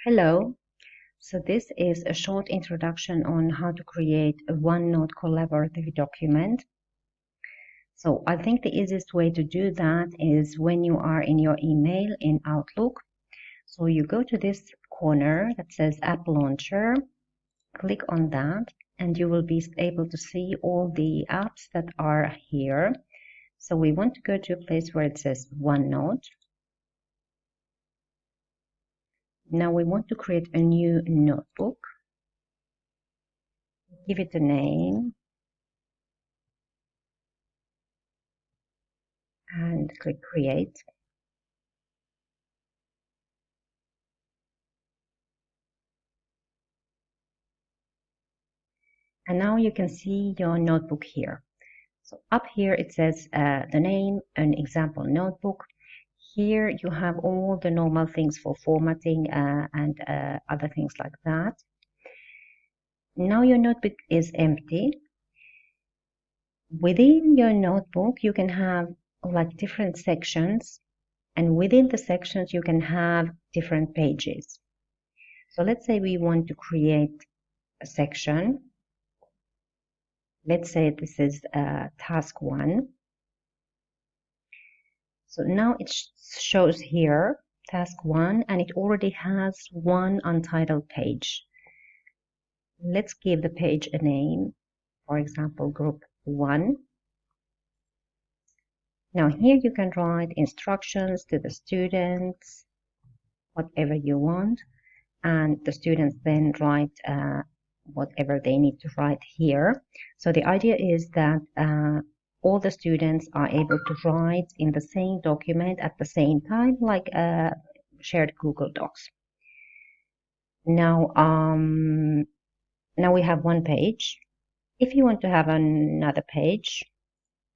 Hello, so this is a short introduction on how to create a OneNote collaborative document. So I think the easiest way to do that is when you are in your email in Outlook. So you go to this corner that says App Launcher, click on that, and you will be able to see all the apps that are here. So we want to go to a place where it says OneNote. Now we want to create a new notebook. Give it a name and click Create. And now you can see your notebook here. So up here it says the name, an example notebook. Here you have all the normal things for formatting and other things like that. Now your notebook is empty. Within your notebook you can have like different sections, and within the sections you can have different pages. So let's say we want to create a section. Let's say this is task 1. So now it shows here task 1, and it already has one untitled page. Let's give the page a name, for example, group 1. Now here you can write instructions to the students, whatever you want, and the students then write whatever they need to write here. So the idea is that all the students are able to write in the same document at the same time, like shared Google Docs. Now, now we have one page. If you want to have another page,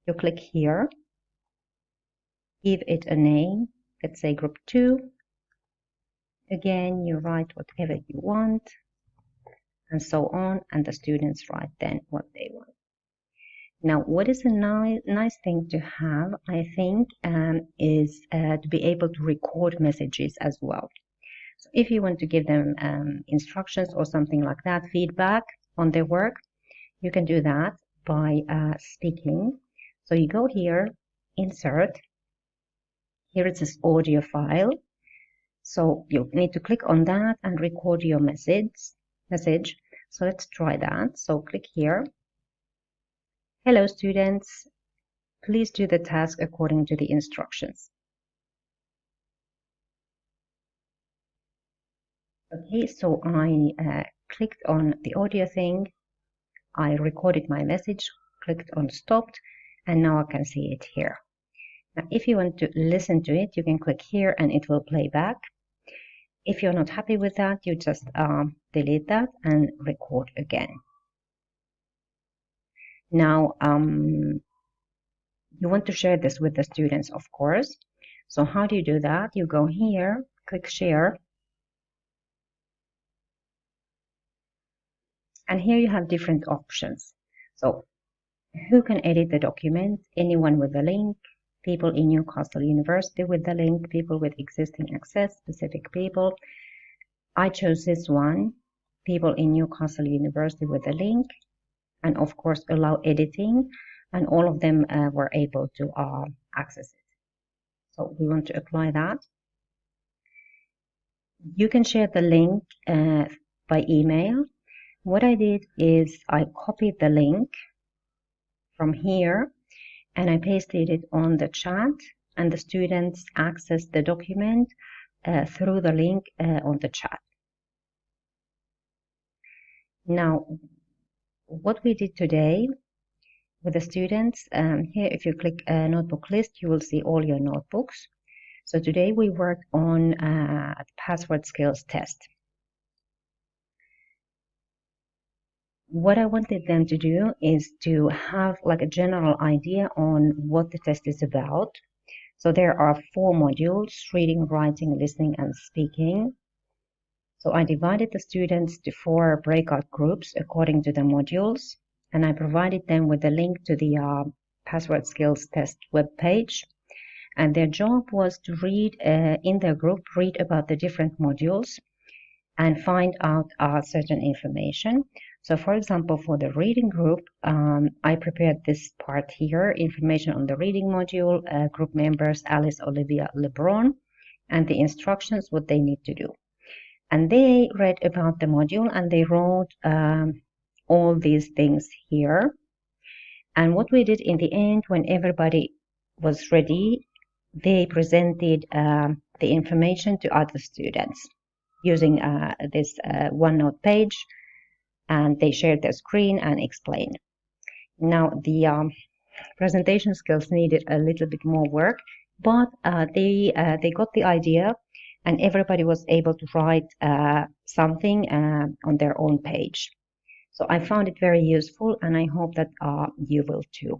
you click here, give it a name, let's say group 2. Again, you write whatever you want, and so on, and the students write then what they want. Now, what is a nice thing to have, I think, is to be able to record messages as well. So if you want to give them instructions or something like that, feedback on their work, you can do that by speaking. So you go here, insert. Here it says audio file. So you need to click on that and record your message. So let's try that. So click here. Hello students, please do the task according to the instructions. Okay, so I clicked on the audio thing, I recorded my message, clicked on stopped, and now I can see it here. Now if you want to listen to it, you can click here and it will play back. If you're not happy with that, you just delete that and record again. Now, you want to share this with the students, of course. So how do you do that? You go here, click share. And here you have different options. So who can edit the document? Anyone with the link, people in Newcastle University with the link, people with existing access, specific people. I chose this one, people in Newcastle University with the link, and of course allow editing, and all of them were able to access it. So we want to apply that. You can share the link by email. What I did is I copied the link from here and I pasted it on the chat, and the students access the document through the link on the chat. Now, what we did today with the students, here if you click notebook list, you will see all your notebooks. So today we worked on password skills test. What I wanted them to do is to have like a general idea on what the test is about. So there are 4 modules: reading, writing, listening, and speaking. So I divided the students to 4 breakout groups according to the modules, and I provided them with a link to the password skills test webpage. And their job was to read in their group, read about the different modules, and find out certain information. So for example, for the reading group, I prepared this part here, information on the reading module, group members, Alice, Olivia, LeBron, and the instructions, what they need to do. And they read about the module and they wrote all these things here. And what we did in the end, when everybody was ready, they presented the information to other students using this OneNote page, and they shared their screen and explained. Now, the presentation skills needed a little bit more work, but they got the idea, and everybody was able to write something on their own page. So I found it very useful, and I hope that you will too.